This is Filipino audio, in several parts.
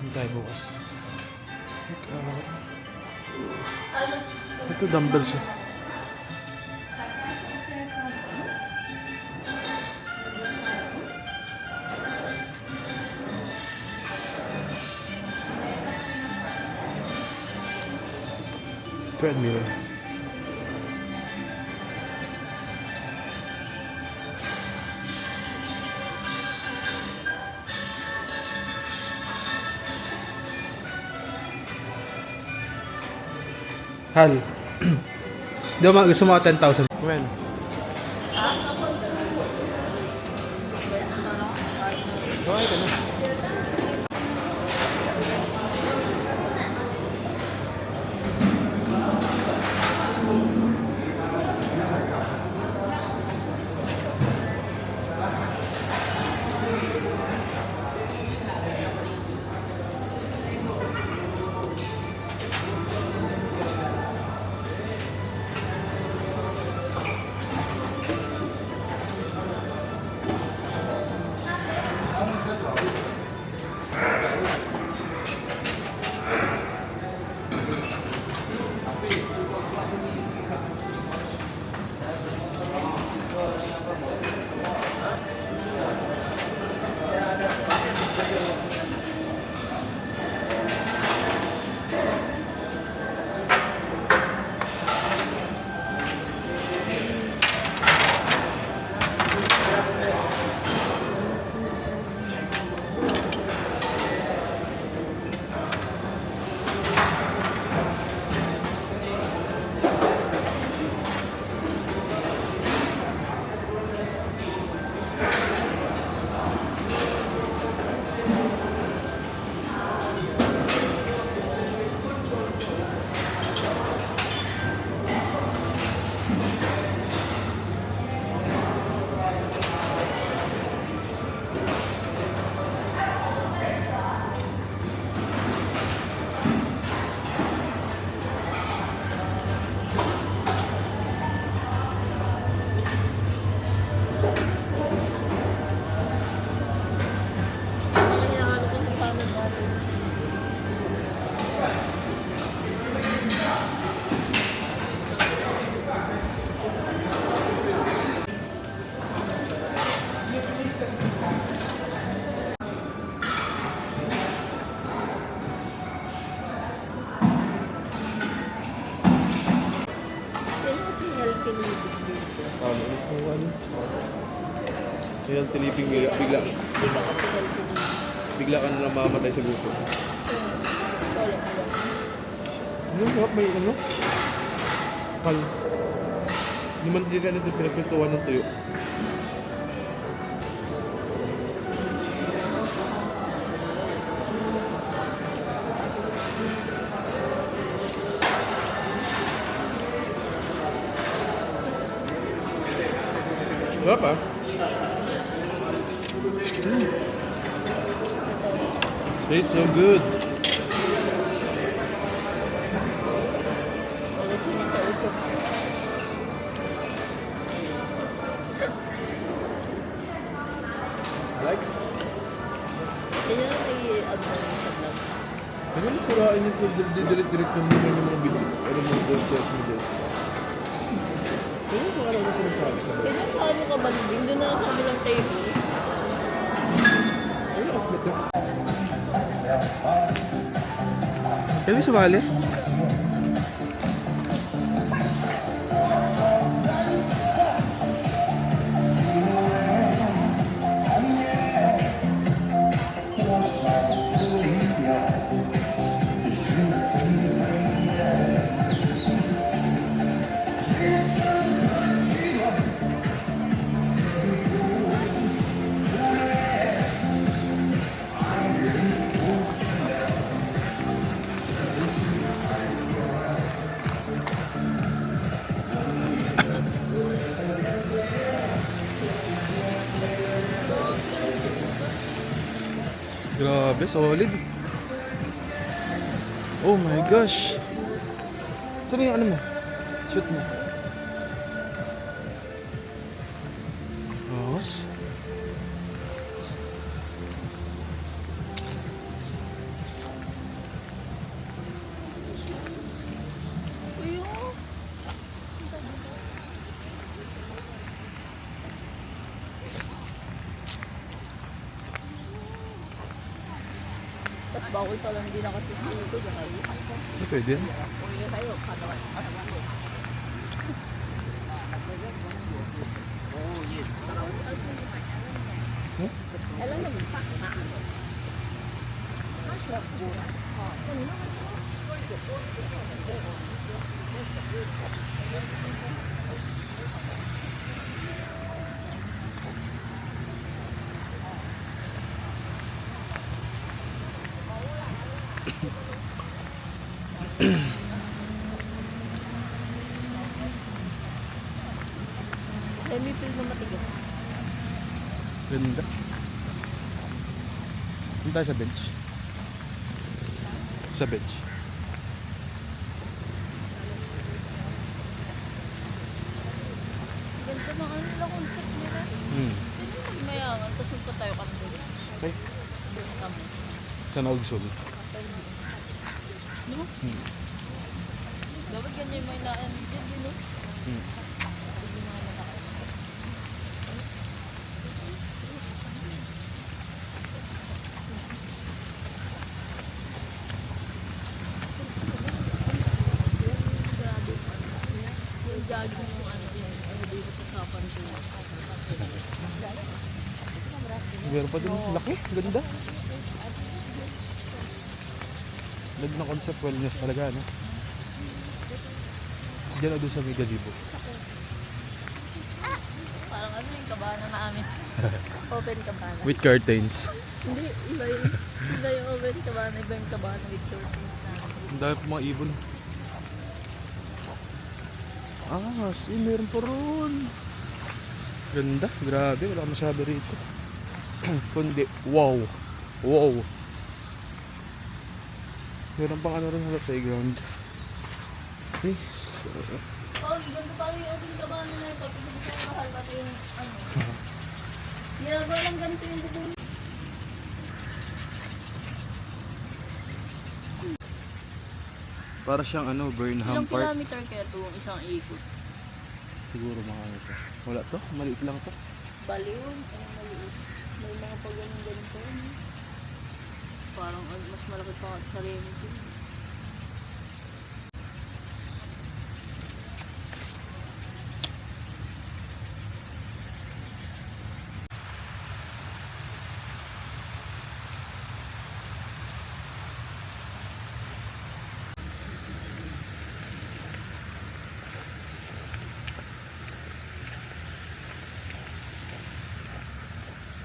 Hindi tayo bukas. Ito dumbbells eh. Treadmill. Hal. Di ba gusto mo 10,000? When? Okay ka na. Healthy living, bigla ka na mamamatay sa gutom. Ano? May ano? Hal. Naman din ka nito pinagpintuan ng tuyo. Berapa? Tastes so good. Like? Kaya may abnormal lang. Kaya mo sirain yung direct yung mga video. Ano mo yung test mo din. Kaya mo alam na sinasabi sa mga. Kaya paano ka banding? Doon na sa kabilang table. Ayun, outlet yun. Kaya mo sumali? Grabe, solid. Oh my gosh. Saan yung ano mo? Shoot mo. Tapos Tapos bakoy pa lang din ako sa ko. Pwede yan. Uwi kayo. Alam naman pa. Semi-feel na matigas. Ganda. Punta tayo sa bench. Sa bench. Ganda mga ano lang concept nila. Hindi naman mayaman. Tapos punta tayo kami doon. Okay. Doon kami. Sa Naugsul. No? Dapat ganyan yung may naan dyan din, no? Hindi mga malaki. Grabe yung ano. Yung jogging yung ano din. Dito sa kapan din. Meron pa din. Laki. Ganda. Lag na concept wellness talaga, no? Diyan o doon sa may gazebo. Parang ano yung kabana namin. Open kabana. With curtains. Hindi, iba yun. Iba yung open kabana, iba yung kabana with curtains namin. Ang dami pa mga ibon. Meron pa ron. Ganda, grabe, wala akong masabi rito. Kundi, wow. Wow. Meron pang ano rin sa playground. Eh, Oh, ganda pa rin yung open kabana na yun. Pag isa sa mahal, pati yung ano. Ginagawa lang ganito yung bubong. para siyang ano, Burnham Ilang Park. kilometer kaya ito yung isang ikot? Siguro mga ano to. Wala to, maliit lang to. Baliw, ay maliit. May mga pag-ganyan ganito. Parang mas malaki pa sa Remedy.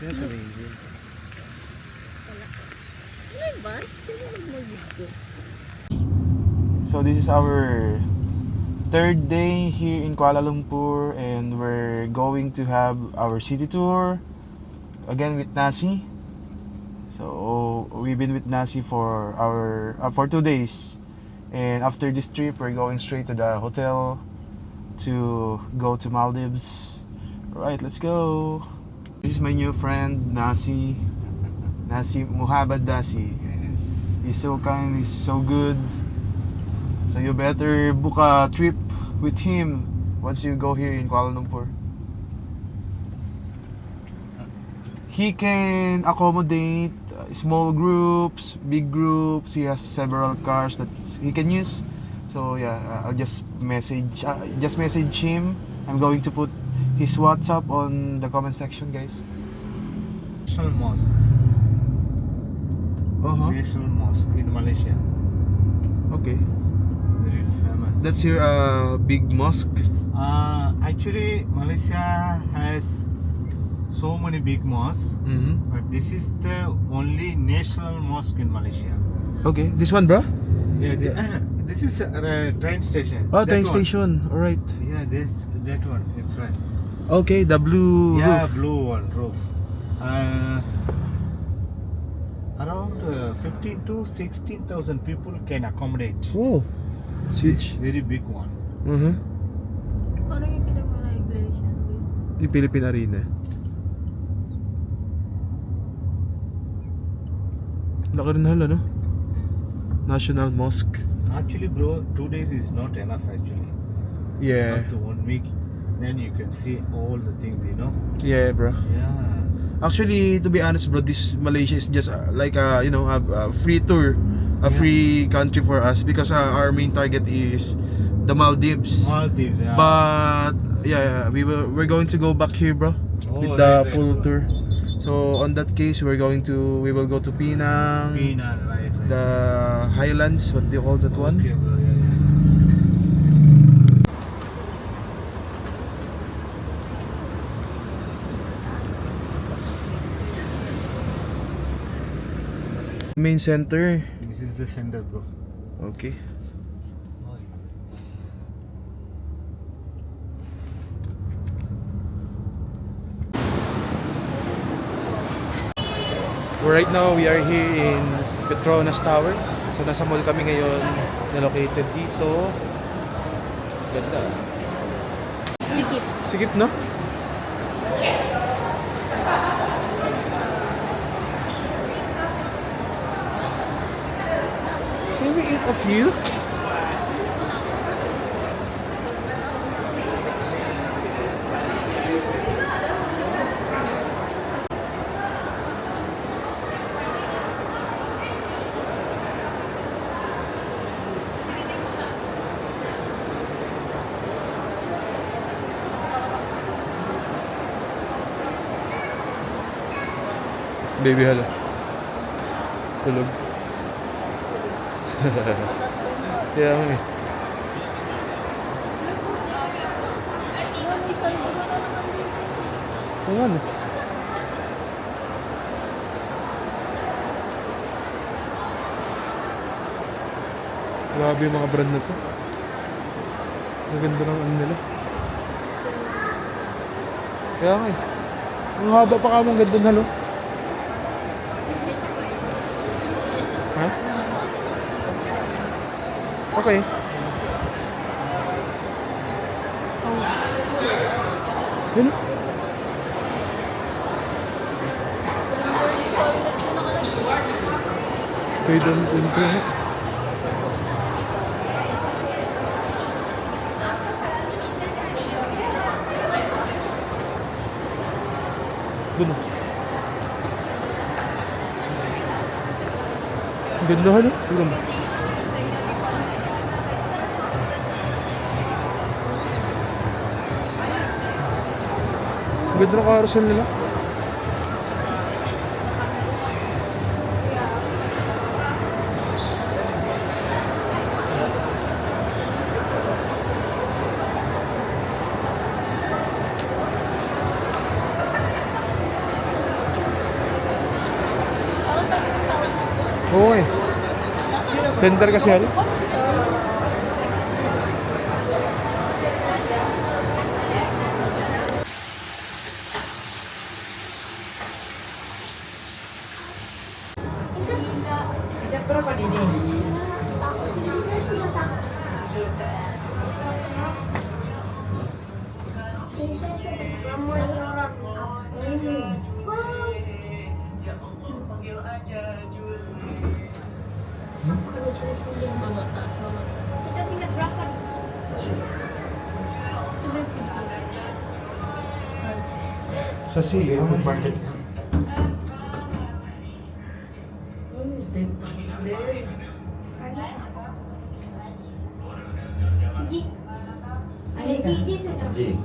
That's amazing. Ay ba? Sino nag-video? So this is our third day here in Kuala Lumpur, and we're going to have our city tour again with Nasi. So we've been with Nasi for for 2 days, and after this trip we're going straight to the hotel to go to Maldives. Alright, let's go. This is my new friend Nasi Muhammad Nasi. Yes, he's so kind, he's so good. So you better book a trip with him once you go here in Kuala Lumpur. He can accommodate small groups, big groups. He has several cars that he can use. So yeah, I'll just message him. I'm going to put his WhatsApp on the comment section, guys. National Mosque. National Mosque in Malaysia. Okay. Very famous. That's your big mosque. Actually, Malaysia has so many big mosques, Mm-hmm. but this is the only national mosque in Malaysia. Okay, this one, bro. Yeah, this is a train station. Oh, That train one. station. All right. Yeah, this that one in front. Okay, the blue Yeah, roof. blue one roof. Around 15 to 16,000 people can accommodate. Oh, switch. Very big one. Uh-huh. Parang yung pinag-regulation. Yung Philippine Arena. Laki rin hala, no? National Mosque. Actually, bro, 2 days is not enough actually. Yeah. Up to 1 week, then you can see all the things, you know. Yeah, bro. Yeah. Actually, to be honest, bro, this Malaysia is just like a, you know, a free tour, a free country for us because our main target is the Maldives. Maldives, yeah. But yeah, we're going to go back here, bro, with the full tour. So on that case, we will go to Penang, Penang, right. the Highlands. What do you call that one? Okay, bro, yeah. Main center. This is the center, bro. Okay. Right now, we are here in Petronas Tower. So, nasa mall kami ngayon na located dito. Ganda. Sikip. Sikip, no? Can we eat a few? Baby, hala. Tulog. Kaya nga eh. Iwan, isang buwan na naman dito. Oo nga, no? Grabe yung mga brand na to. Ang ganda ng ano nila. Kaya nga eh. Ang haba pa ka mong ganda na lo. Ha? Okay. Yun. Kaya doon ko na. Doon. Ang ganda ha, no? Ang ganda. Ang ganda ng carousel nila. Oo eh. Center kasi ano? Kita tingkat berapa? Sa sige, ang market. Ji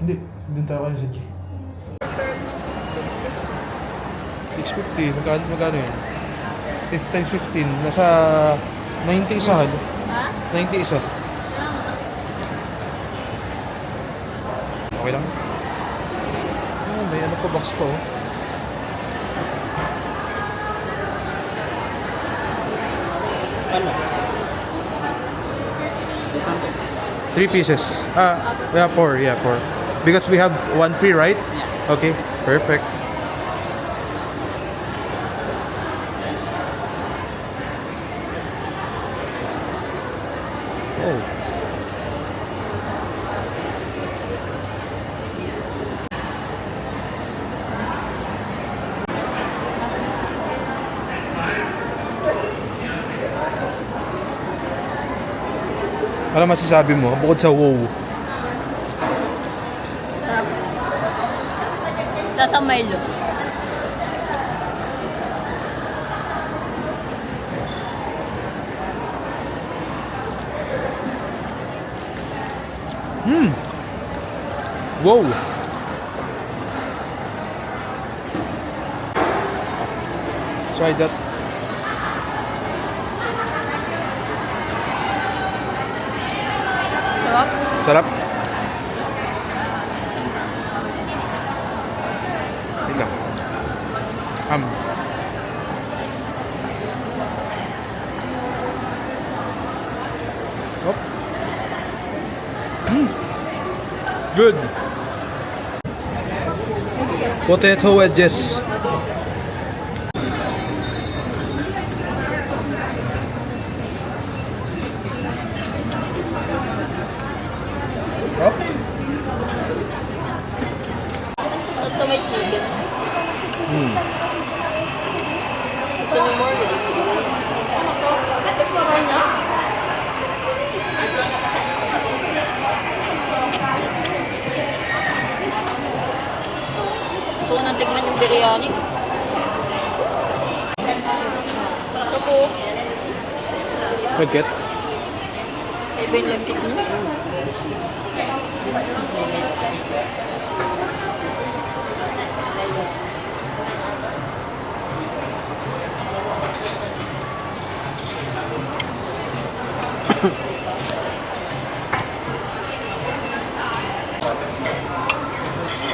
Hindi, doon tayo kayo sa G. 650, magkano yun? 5 times 15, nasa 90 isa. Ha? 90 isa. Okay lang? Oh, may ano pa, box pa oh. Ano? 3 pieces. Yeah, 4. Yeah, 4. Because we have 1 free, right? Yeah. Okay, perfect. Oh. Ano masasabi mo bukod sa wow? Sarap. Lasa Milo. Wow! Let's try that. Sarap. Sarap. Yun lang. Hop. Good. Potato wedges. Hop. Ito may chicken. Gusto niyo more with chicken? Gusto ko nang tignan yung biryani. Ito po. Paget. Iba yung lagkit niya.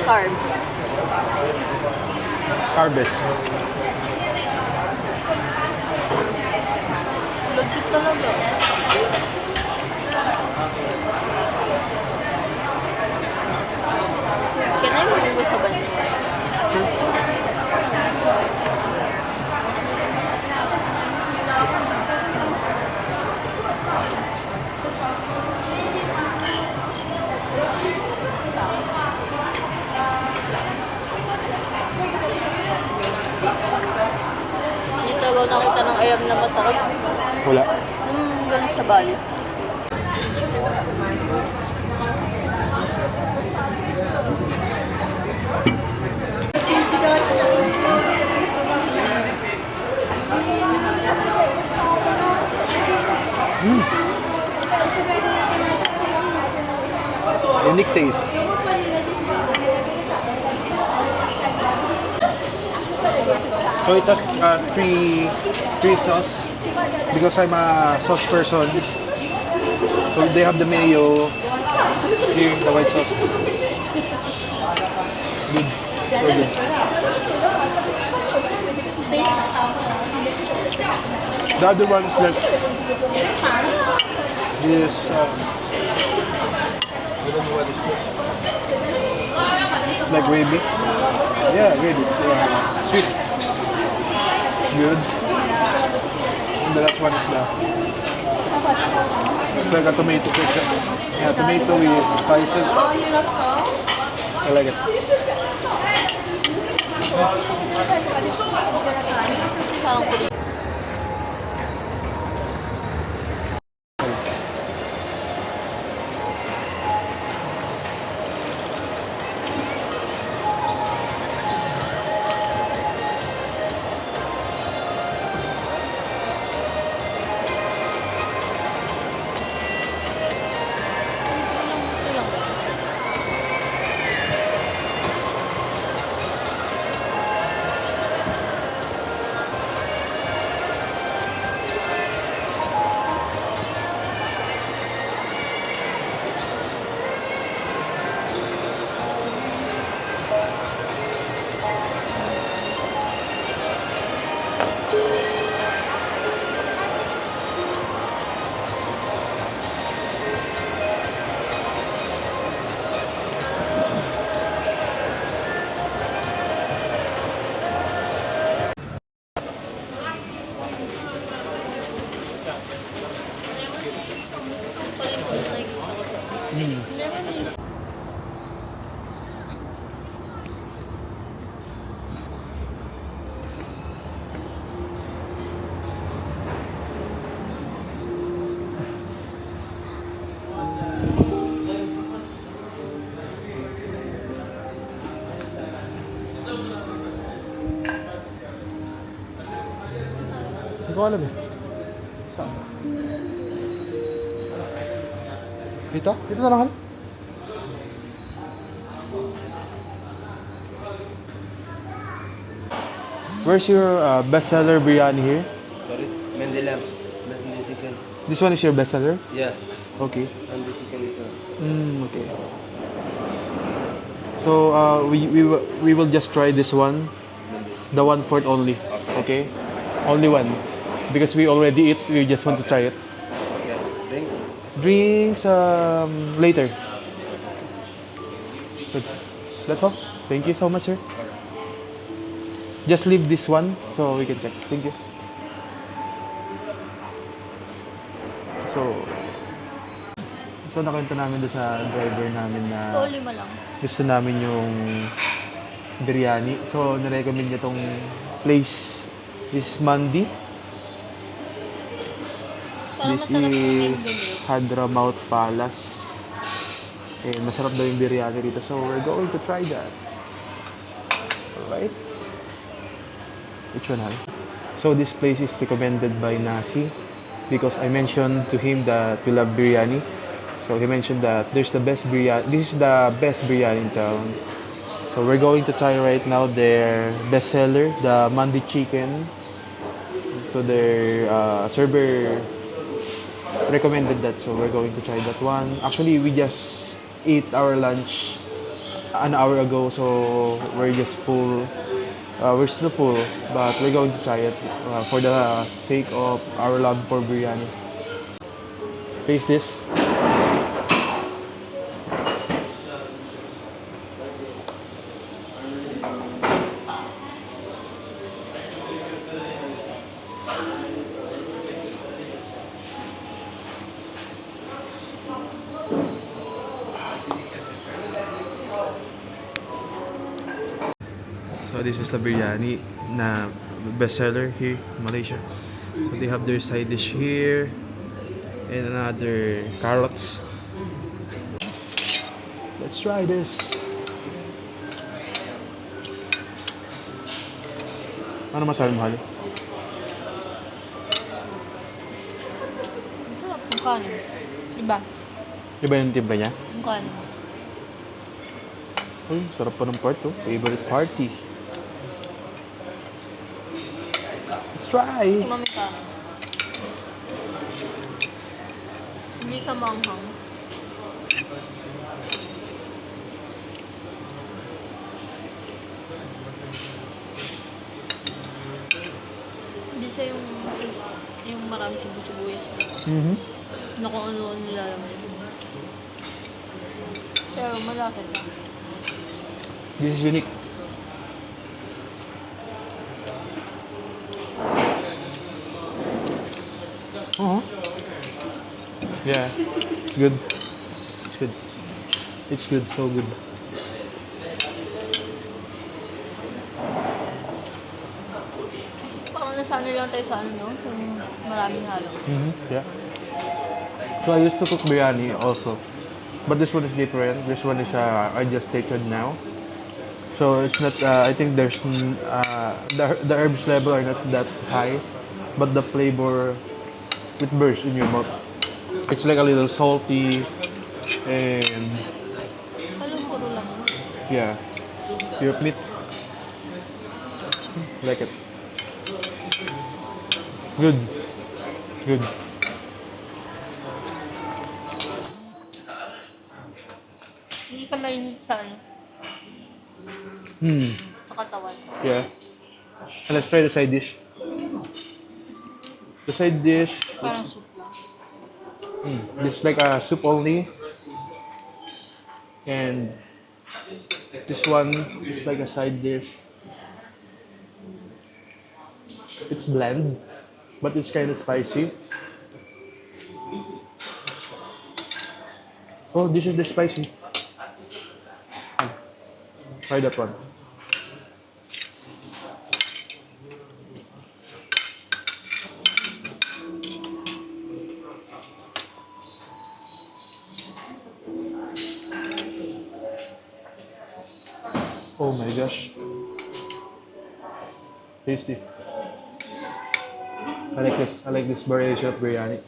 Carbs. Harvest. Lagkit talaga. Can I move sa banyo? Dito daw nakita ng ayam na masarap. Wala. Ganun sa Bali. Unique taste. So it has three sauce because I'm a sauce person. So they have the mayo, here the white sauce. Good, so good. The other one is like this. I don't know what is this. It's like gravy. Yeah, gravy. It's sweet. Good. And the last one is it's like a tomato ketchup. Yeah, tomato with spices. I like it. Parang kulit. ko alam eh. Saan? Dito? Dito na lang. Han? Where's your bestseller biryani here? Sorry? Mendilam. Mendi chicken. This one is your bestseller? Yeah. Okay. Mendi chicken is Okay. So we will just try this one, Mendi chicken. the 1/4 only. Okay. Only one, because we already eat. We just want to try it. Okay. Drinks? Drinks later. Good. That's all. Thank you so much, sir. Just leave this one so we can check. Thank you. So nakita namin doon sa driver namin na So, 5 lang. gusto namin yung biryani. So nirecommend niya tong place. This is Mandi. Parang This masarap yung is Mendilam. Hadramaut Palace. And masarap daw yung biryani dito. So we're going to try that. Alright. Which one, Hal? So this place is recommended by Nasi because I mentioned to him that we love biryani. So he mentioned that there's the best biryani. This is the best biryani in town. So we're going to try right now their bestseller, the Mandi chicken. So their server recommended that, so we're going to try that one. Actually, we just ate our lunch an hour ago, so we're just full. We're still full, but we're going to try it for the sake of our love for biryani. Let's taste this. So this is the biryani na bestseller here in Malaysia. So they have their side dish here and another carrots. Let's try this. Ano masabi mo, Hali? Masarap yung kanin. Diba? Iba yung timpla niya? Yung kanin. Uy, sarap pa ng part to. Favorite party. Let's try. Tingnan mo yung kanin. Hindi siya manghang. Hindi siya yung marami sibu-sibuyas. Mm-hmm. Na kung ano-ano nilalagay. Pero malapit lang. This is unique. Uh-huh. Yeah, it's good. It's good. It's good, so good. Parang nasanay lang tayo sa ano, no? Yung maraming halo. Mm-hmm. Yeah. So I used to cook biryani also, but this one is different. This one is I just tasted now. So it's not. I think there's the herbs level are not that high, but the flavor it bursts in your mouth. It's like a little salty, and Halong puro lang. yeah, your meat like it. Good, good. Hindi ka mainit sa ano, Hmm. sa katawan. Yeah. And let's try the side dish. The side dish. Parang soup lang. This is like a soup only, and this one is like a side dish. It's bland, but it's kind of spicy. Oh, this is the spicy. Try that one. Oh my gosh. Tasty. I like this. I like this variation of biryani.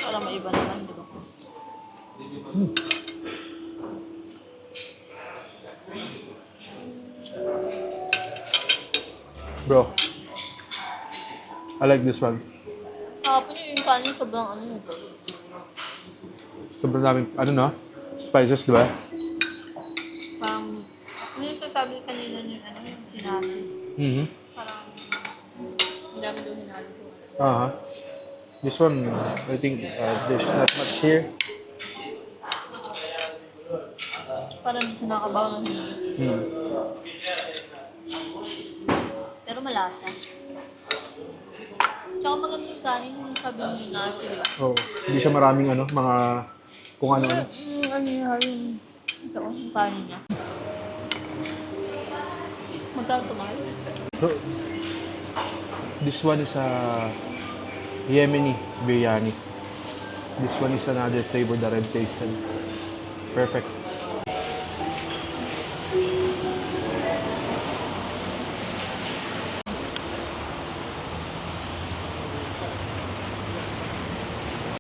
Para maiba naman, di ba? Bro, I like this one. Tapos yung kanin sobrang ano yun. Sobrang daming, ano na, spices, di ba? Parang, ano yung sasabi kanina yung ano yung sinabi. Mm-hmm. Parang, ang dami daw hinalo ko. Uh-huh. This one, I think there's not much here. Parang hindi nakabaw ng hinalo. Mm. Pero malasa. Tsaka maganda yung kanin yung sabi mo yung nasa, di ba? Oh, hindi siya maraming ano, mga kung ano-ano. Ano yung ito, yung kanin niya. Magkano ito, Mark? So, this one is a Yemeni biryani. This one is another flavor that I've tasted. Perfect.